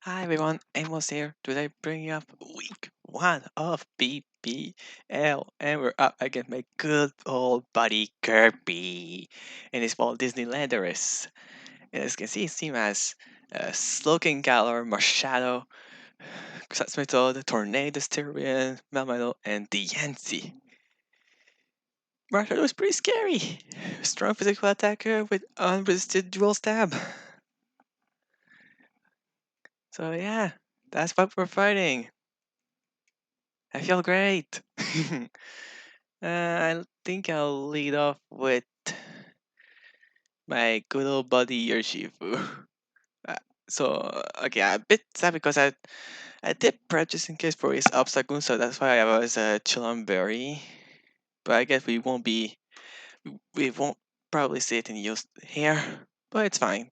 Hi everyone, Amos here. Today bringing up week 1 of BBL, and we're up against my good old buddy Kirby and his WaltDisneyLandorus. As you can see, his team has Slogan Galar, Machado, Method, Tornado, Styrian, Melmetal, and the Yancy. Machado is pretty scary. Strong physical attacker with unresisted dual stab. So yeah, that's what we're fighting. I feel great. I think I'll lead off with my good old buddy Yoshifu. Uh, okay, I'm a bit sad because I did purchase in case for his obstacle, so that's why I was Chilumberry. But I guess we won't probably see it in use here. But it's fine.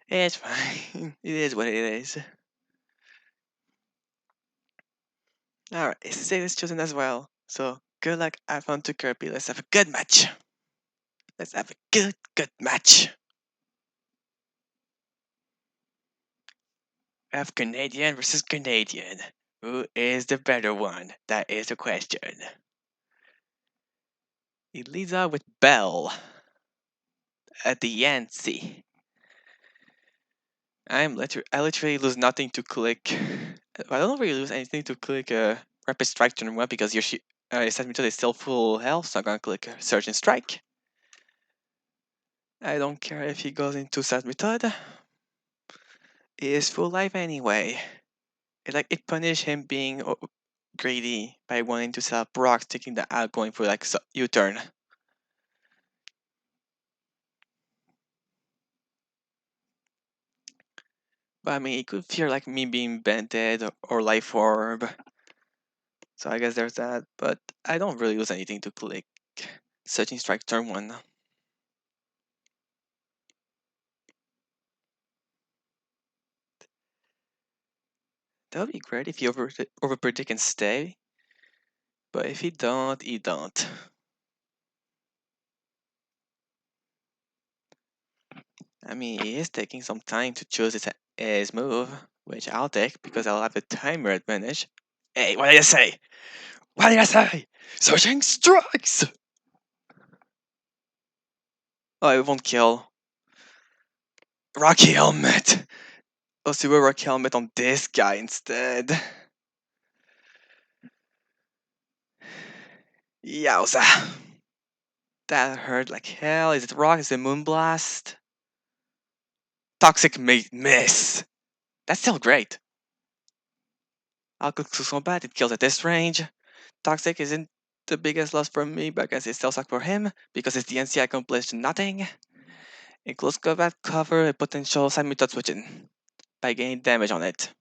It's fine. It is what it is. Alright, State is chosen as well. So good luck, have fun to Kirby. Let's have a good match. Let's have a good match. Of Canadian versus Canadian. Who is the better one? That is the question. He leads out with Bell at the Yancy. I literally lose nothing to click. I don't really lose anything to click Rapid Strike turn 1 because your set method is still full health, so I'm gonna click Surge and Strike. I don't care if he goes into set method. He is full life anyway. It punished him being greedy by wanting to sell Brock, taking the out, going for like U-turn. But I mean, it could fear like me being bended or life orb. So I guess there's that. But I don't really lose anything to click Searching Strike turn 1. That would be great if you over predict and stay. But if you don't, you don't. I mean, he is taking some time to choose his move, which I'll take because I'll have the timer advantage. Hey, what did I say? What did I say? Searching Strikes! Oh, it won't kill. Rocky Helmet! Let's do a Rocky Helmet on this guy instead. Yowza! That hurt like hell. Is it rock? Is it moonblast? Toxic miss. That's still great. I'll cook to combat. It kills at this range. Toxic isn't the biggest loss for me, but I guess it still sucks for him because it's the NC accomplished nothing. In close combat, cover a potential side method switching by gaining damage on it.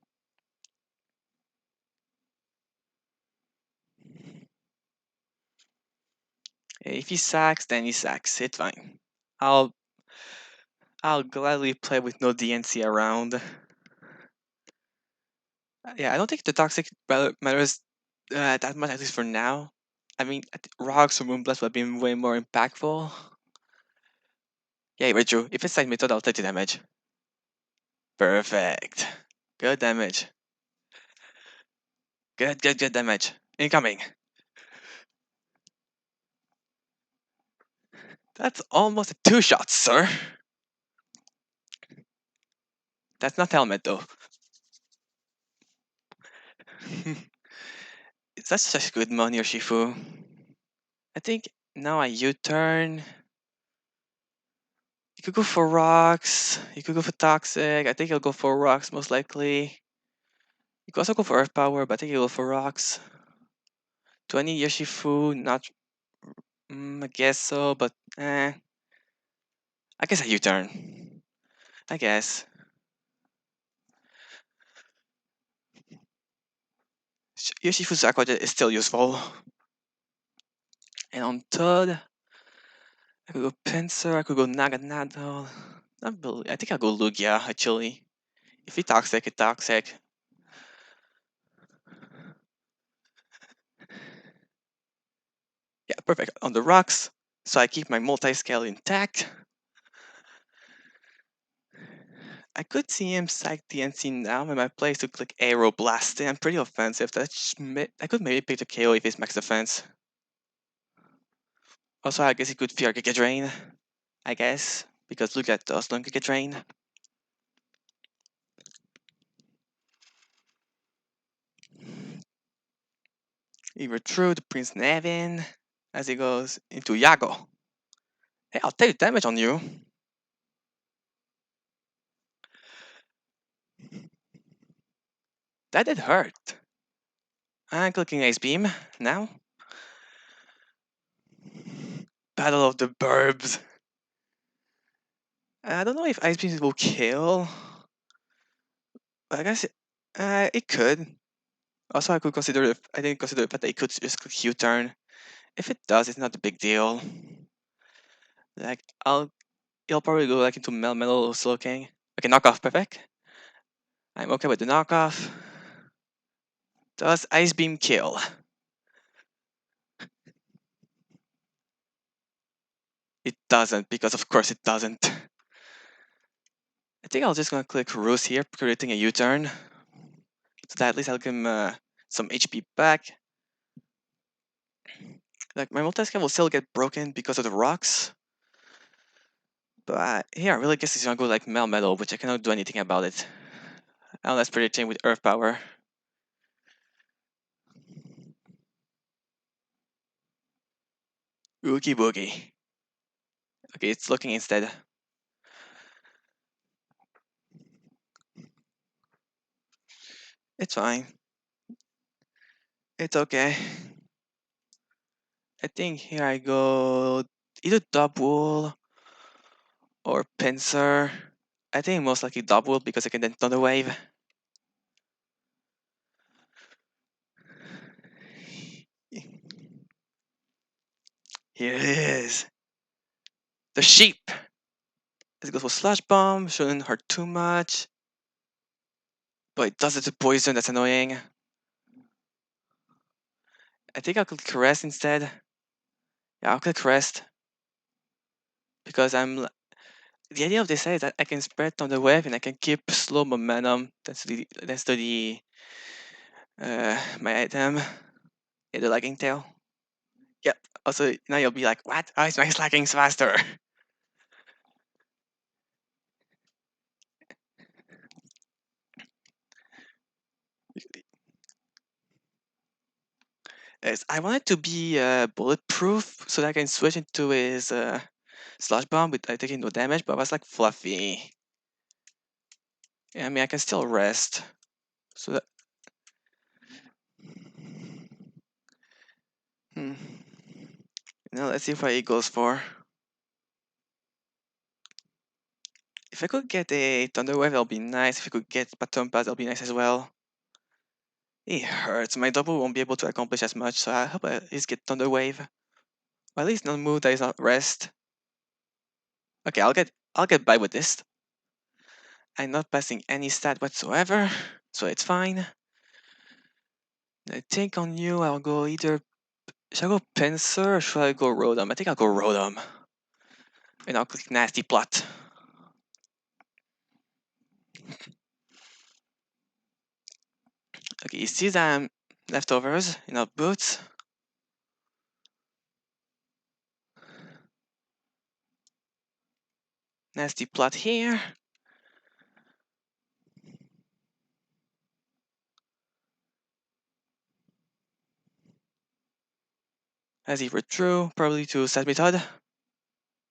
If he sacks, then he sacks. It's fine. I'll gladly play with no DNC around. Yeah, I don't think the toxic matters that much, at least for now. I mean, rocks or moonblast would have been way more impactful. Yeah, Raju, if it's side method, I'll take the damage. Perfect. Good damage. Good damage. Incoming. That's almost a 2-shot, sir. That's not helmet, though. That's such good money, Shifu. I think now I U-turn. You could go for rocks. You could go for toxic. I think I'll go for rocks most likely. You could also go for earth power, but I think you'll go for rocks. 20 Yoshifu, not. I guess so, but I guess I U-turn. I guess. Yoshifu's aqua is still useful. And on third, I could go Pinsir, I could go Naganado. I think I'll go Lugia, actually. If he toxic, it's toxic. Yeah, perfect. On the rocks, so I keep my multi-scale intact. I could see him psych TNC now when my plays to click Aero Blast. I'm pretty offensive. I could maybe pick the KO if he's max defense. Also, I guess he could fear Giga Drain. I guess. Because look at those long Giga Drain. He withdrew the Prince Nevin as he goes into Yago. Hey, I'll take damage on you. That did hurt. I'm clicking Ace Beam now. Battle of the Burbs. I don't know if Ice Beam will kill. But I guess it could. Also, I didn't consider the fact that it could just click U-turn. If it does, it's not a big deal. Like, it'll probably go like into Metal Slow King. Okay, knockoff, perfect. I'm okay with the knockoff. Does Ice Beam kill? It doesn't, because of course it doesn't. I think I'll just gonna click Ruse here, creating a U-turn. So that at least I'll give him some HP back. Like, my multi-scale will still get broken because of the rocks. But here, I really guess he's gonna go like Metal, which I cannot do anything about it. Unless predicting with Earth Power. Oogie Boogie. Okay, it's looking instead. It's fine. It's okay. I think here I go either double or pincer. I think most likely double because I can then Thunder Wave. Here it is. The sheep. Let's go for Slash Bomb. Shouldn't hurt too much. But it does it to poison, that's annoying. I think I'll click Caress instead. Yeah, I'll click Rest. Because the idea of this is that I can spread on the wave and I can keep slow momentum. That's my item. Yeah, the lagging tail. Yep. Also, now you'll be like, what? How is my slackings faster? Yes, I want it to be bulletproof so that I can switch into his Slush Bomb with taking no damage, but I was like fluffy. Yeah, I mean, I can still rest. So that. Hmm. Now let's see what he goes for. If I could get a Thunder Wave, that'll be nice. If I could get Baton Pass, that'll be nice as well. It hurts. My double won't be able to accomplish as much, so I hope I at least get Thunder Wave. Or at least not move that is not rest. Okay, I'll get by with this. I'm not passing any stat whatsoever, so it's fine. I think on you, I'll go either. Should I go Pincer or should I go Rotom? I think I'll go Rotom. And I'll click Nasty Plot. Okay, you see that leftovers in our boots. Nasty Plot here. As he withdrew, probably to Sasmitod.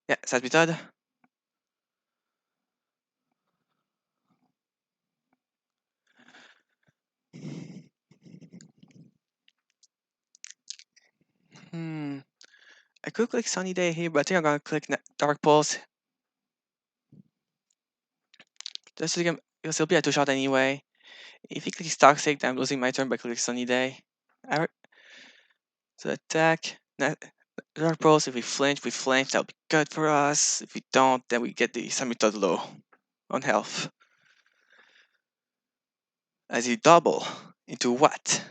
Yeah, Sasmitod. Hmm. I could click Sunny Day here, but I think I'm gonna click Dark Pulse. Just to get, because he'll be a 2-shot anyway. If he clicks Toxic, then I'm losing my turn by clicking Sunny Day. So attack. Dark Pulse, if we flinch, that'll be good for us. If we don't, then we get the Summitod low on health. As you double into what?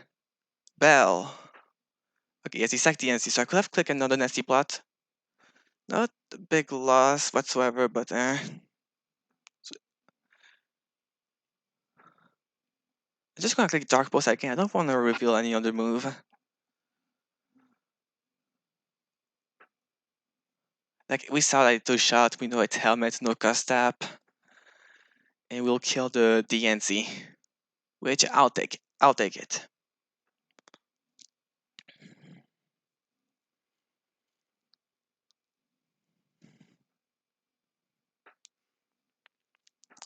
Bell. Okay, yes, he sacked the NC, so I could have clicked another nasty plot. Not a big loss whatsoever, but just gonna click Dark Pulse again. I don't want to reveal any other move. Like, we saw that it 2-shot, we know it's helmet, no cast tap. And we'll kill the DNC. Which I'll take. I'll take it.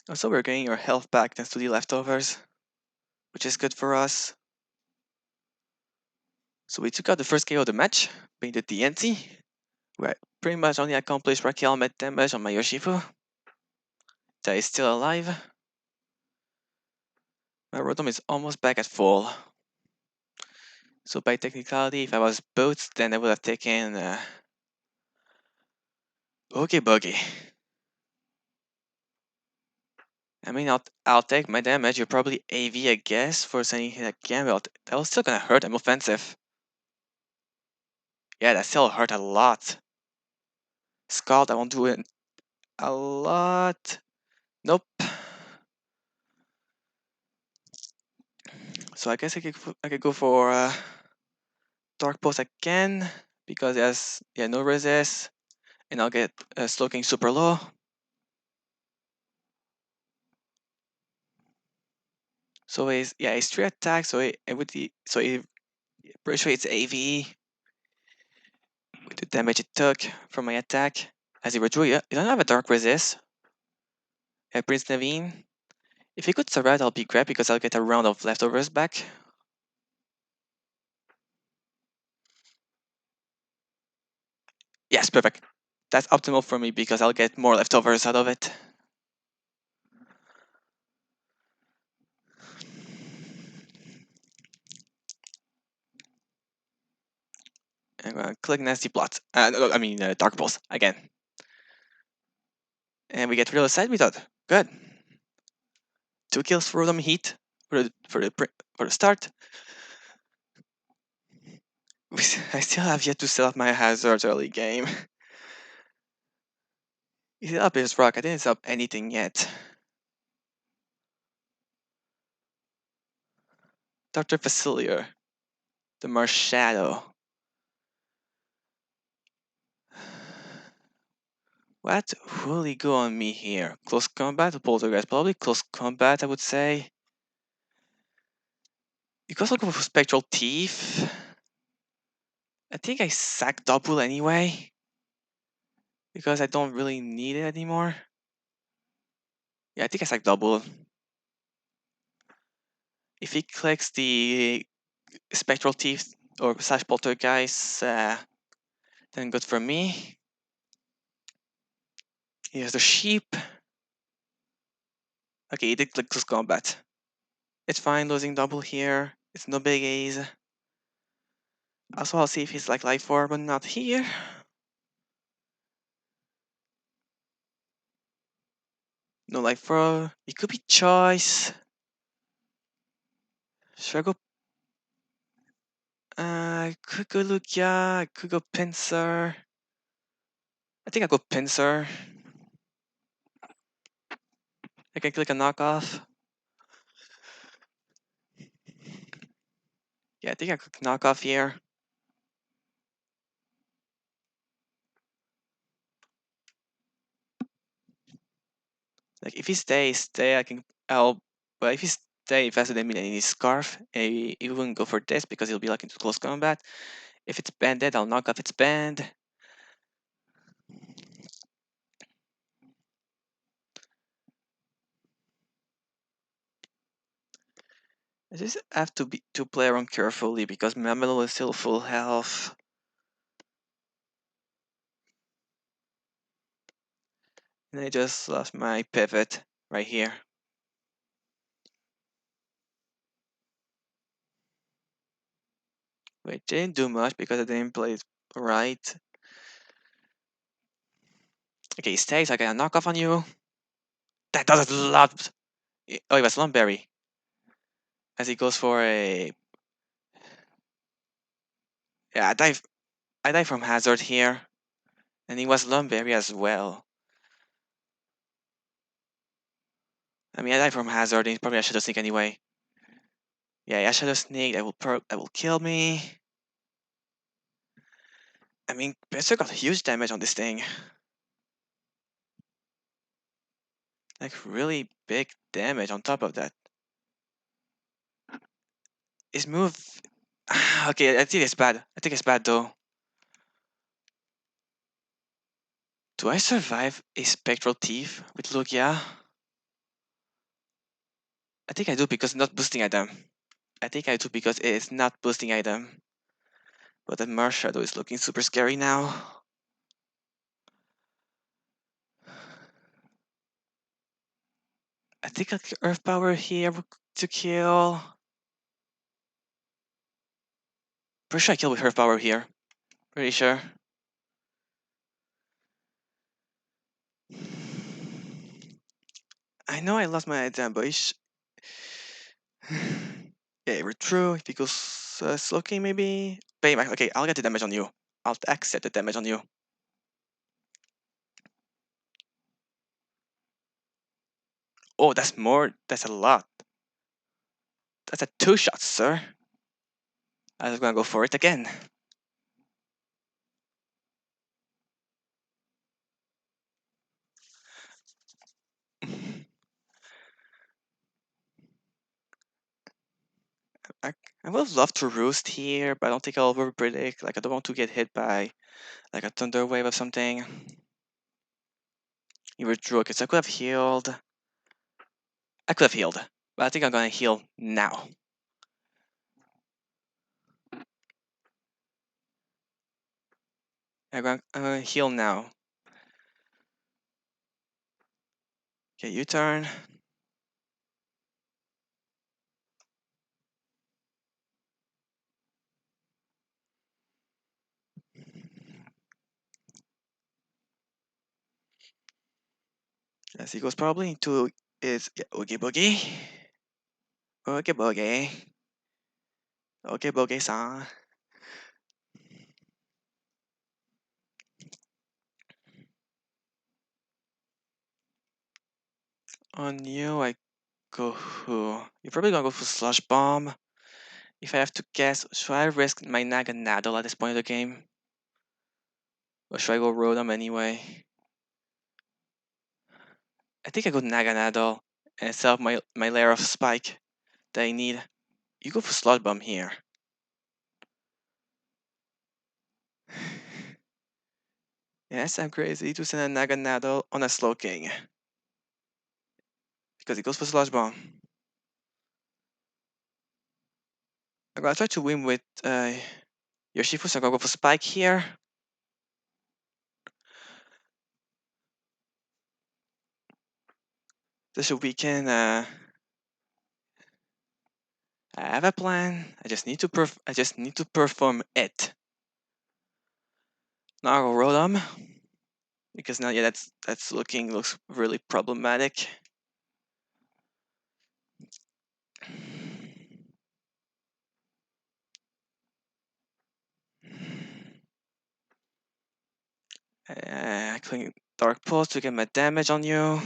Also, we're getting our health back thanks to the leftovers, which is good for us. So we took out the first KO of the match, being the DNC. We pretty much only accomplished Rocky helmet damage on my Yoshifu. That is still alive. My Rotom is almost back at full. So by technicality, if I was boats, then I would have taken Oogie Boogie. I mean, I'll take my damage. You're probably AV, I guess, for sending hit again, but that was still gonna hurt. I'm offensive. Yeah, that still hurt a lot. Scald, I won't do it a lot. Nope. So I guess I could go for Dark Pulse again because it has no resist, and I'll get Slowking super low. So it's 3 attacks. So pretty sure it's AVE with the damage it took from my attack. As he withdrew, you don't have a Dark Resist. Prince Naveen. If he could survive, I'll be great because I'll get a round of leftovers back. Yes, perfect. That's optimal for me because I'll get more leftovers out of it. I'm gonna click Nasty Plot. Dark Pulse again. And we get rid of side method. Good. 2 kills for them heat for the start. I still have yet to set up my hazards early game. He set up his rock. I didn't set up anything yet. Dr. Facilier. The Marshadow. What will he go on me here? Close combat or poltergeist? Probably close combat, I would say. Because I'll go for Spectral Teeth. I think I sack double anyway. Because I don't really need it anymore. Yeah, I think I sack double. If he clicks the Spectral Teeth or / Poltergeist, then good for me. Here's the sheep. Okay, he did click close combat. It's fine losing double here. It's no biggies. Also, I'll see if he's like Life Orb, but not here. No Life Orb. It could be Choice. Should I go? I could go Lugia. I could go Pinsir. I think I'll go Pinsir. I can click a knockoff. Yeah, I think I click knockoff here. Like if he stays, I can. But if he stay faster than me, then he needs Scarf. He wouldn't go for this because he'll be like into close combat. If it's banded, I'll knock off its band. I just have to play around carefully because Mamelo is still full health. And I just lost my pivot right here. Wait, didn't do much because I didn't play it right. Okay, stays, I got a knockoff on you. That does a lot. Oh, it was Lumberry. As he goes for a... Yeah, I dive from Hazard here. And he was Lumberry as well. I mean, I died from Hazard, and probably I should have sneak anyway. Yeah, Shadow Snake, that will kill me. I mean, Berserk got huge damage on this thing. Like, really big damage on top of that. His move... okay, I think it's bad. I think it's bad, though. Do I survive a Spectral Thief with Lugia? I think I do because it's not boosting item. I think I do because it is not boosting item. But that Mars Shadow is looking super scary now. I think I'll Earth Power here to kill. Pretty sure I kill with Earth Power here. Pretty sure. I know I lost my item, but yeah, we're true. If he goes Slowking, maybe. Baymax. Okay, I'll get the damage on you. I'll accept the damage on you. Oh, that's more. That's a lot. That's a 2-shot, sir. I'm just gonna go for it again. I, I would love to roost here, but I don't think I'll over predict. Like, I don't want to get hit by like a thunder wave or something. You withdrew. Okay, so I could have healed. I could have healed, but I think I'm gonna heal now. I'm gonna heal now. Okay, you turn. As he goes probably into is Oogie Boogie. Oogie Boogie. Oogie Boogie san. On you, I go who? You're probably gonna go for Slush Bomb. If I have to guess, should I risk my Naganadel at this point of the game? Or should I go Rotom anyway? I think I go Naganadel and sell my layer of Spike that I need. You go for Sludge Bomb here. Yes, I'm crazy to send a Naganadel on a Slowking. Because he goes for Sludge Bomb. I'm gonna try to win with Yoshifu, so I'm gonna go for Spike here. So we can I have a plan. I just need to perform it. Now I'll roll them because now yeah that's looks really problematic. Clean Dark Pulse to get my damage on you.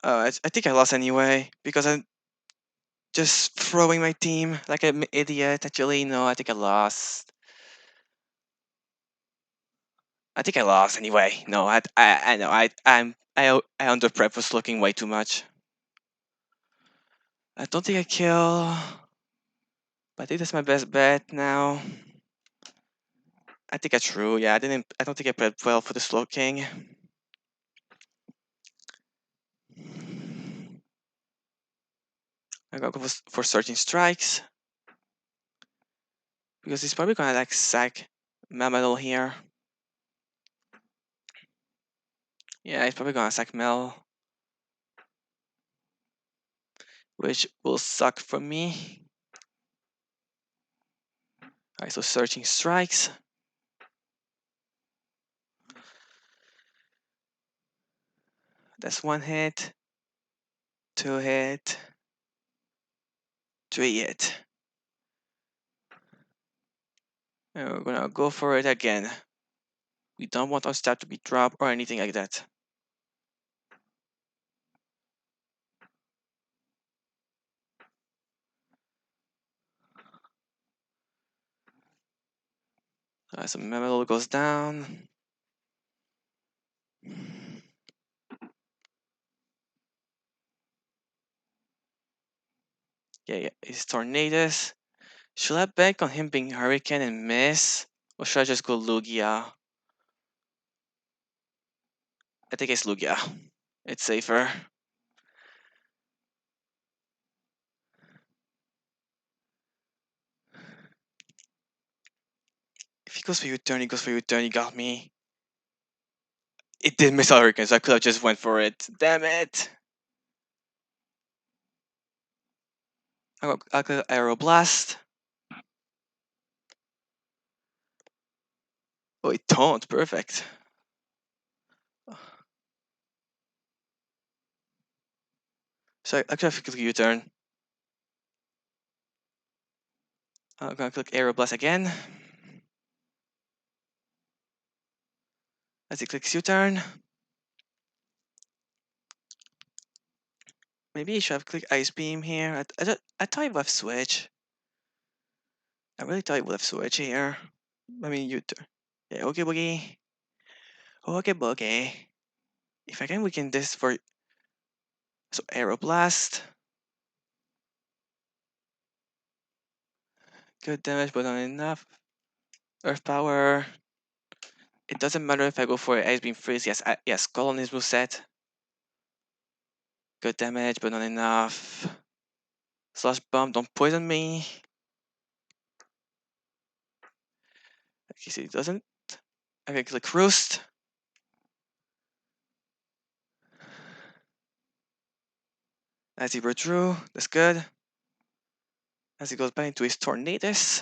I think I lost anyway because I'm just throwing my team like an idiot. Actually, no, I think I lost. I think I lost anyway. No, I know I under prep was looking way too much. I don't think I kill, but I think that's my best bet now. I think I true. Yeah, I don't think I played well for the Slow King. I'm gonna go for Searching Strikes because he's probably gonna like sack Mamadol here. Yeah, he's probably gonna sack Mel, which will suck for me. Alright, so Searching Strikes. That's 1 hit, 2 hit, 3 hit. And we're gonna go for it again. We don't want our stat to be dropped or anything like that. So Memelo goes down. Yeah, it's Tornadoes. Should I bank on him being Hurricane and miss? Or should I just go Lugia? I think it's Lugia. It's safer. If he goes for U-turn, he goes for U-turn, he got me. It did miss Hurricane, so I could have just went for it. Damn it! I'll go Aeroblast. Oh, it don't. Perfect. So I could have clicked U-turn. I'm gonna click Aeroblast again. As he clicks U-turn. Maybe he should have clicked Ice Beam here. I thought he would have switch. I really thought he would have switch here. I mean, U-turn. Yeah, okay, boogie. Okay, boogie. If I can weaken this for... So, Aeroblast. Good damage, but not enough. Earth Power. It doesn't matter if I go for Ice Beam Freeze. Yes, Call on his moveset. Good damage, but not enough. Slash Bomb, don't poison me. Okay, so it doesn't. Okay, click Roost. As he withdrew, that's good. As he goes back into his Tornadus.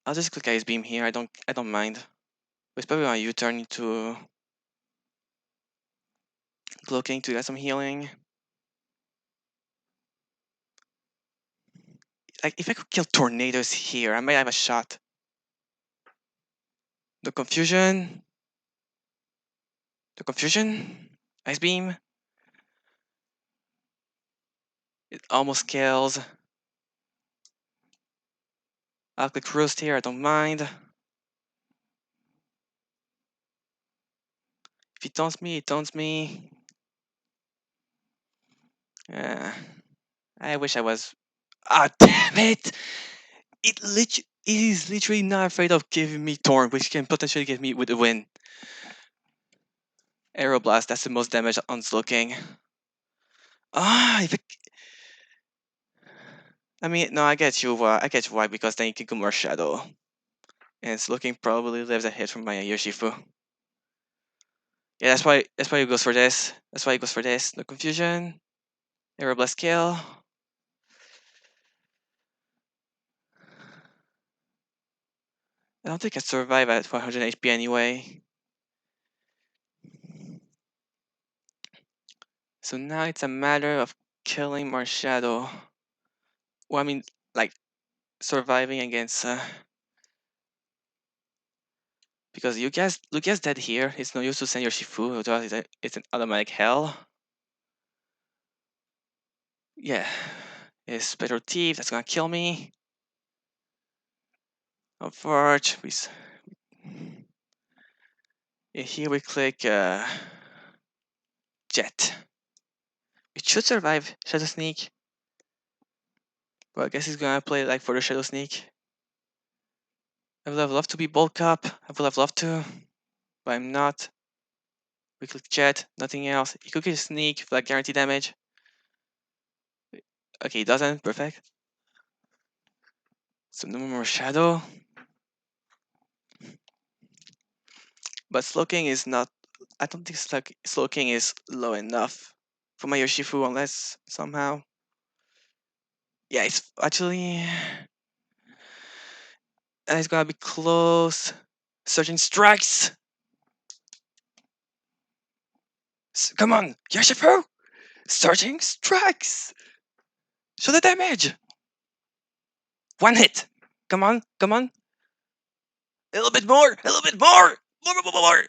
I'll just click Ice Beam here. I don't mind. It's probably my U-turn into looking to get some healing. Like if I could kill Tornadoes here, I might have a shot. The confusion. The confusion. Ice Beam. It almost kills. I'll click Roost here, I don't mind. If he taunts me, he taunts me. I wish I was... Ah, damn it! It is literally not afraid of giving me Torn, which can potentially get me with a win. Aeroblast, that's the most damage on Slowking. If I mean, no, I get you. I get why, because then you can go more Shadow. And Slowking probably lives a hit from my Yoshifu. Yeah, that's why he goes for this. That's why he goes for this. No confusion. Aeroblast kill. I don't think I survive at 100 HP anyway. So now it's a matter of killing more Shadow. Well, I mean, like, surviving against... because Lugia's dead here. It's no use to send your Shifu, otherwise it's an automatic hell. Yeah. It's Better Thief, that's gonna kill me. Forge, here we click Jet. It should survive Shadow Sneak. But I guess he's gonna play like for the Shadow Sneak. I would have loved to be Bulk Up. I would have loved to, but I'm not. We click Jet, nothing else. He could get Sneak for like guaranteed damage. Okay, he doesn't. Perfect. So no more Shadow. But Slowking is not... I don't think Slowking is low enough for my Yoshifu unless somehow... Yeah, it's actually... And it's gonna be close. Surging Strikes! Come on, Yoshifu! Surging Strikes! Show the damage! One hit! Come on, come on! A little bit more! A little bit more! More!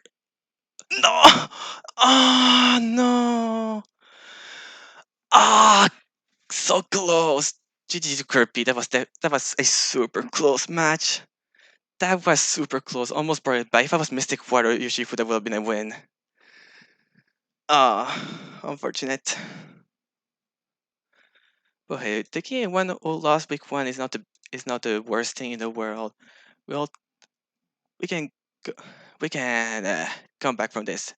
No! Ah, no! Ah, so close. GG to Kirby. That was a super close match. That was super close. Almost brought it back. If I was Mystic Water, usually would have been a win. Ah, unfortunate. But hey, taking a one or lost week one is not the worst thing in the world. Well, we can go, we can come back from this.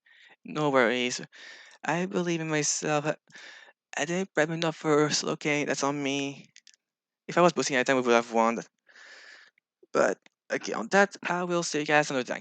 No worries. I believe in myself. I didn't prep enough first. Okay, that's on me. If I was boosting item, we would have won. But okay, on that, I will see you guys another time.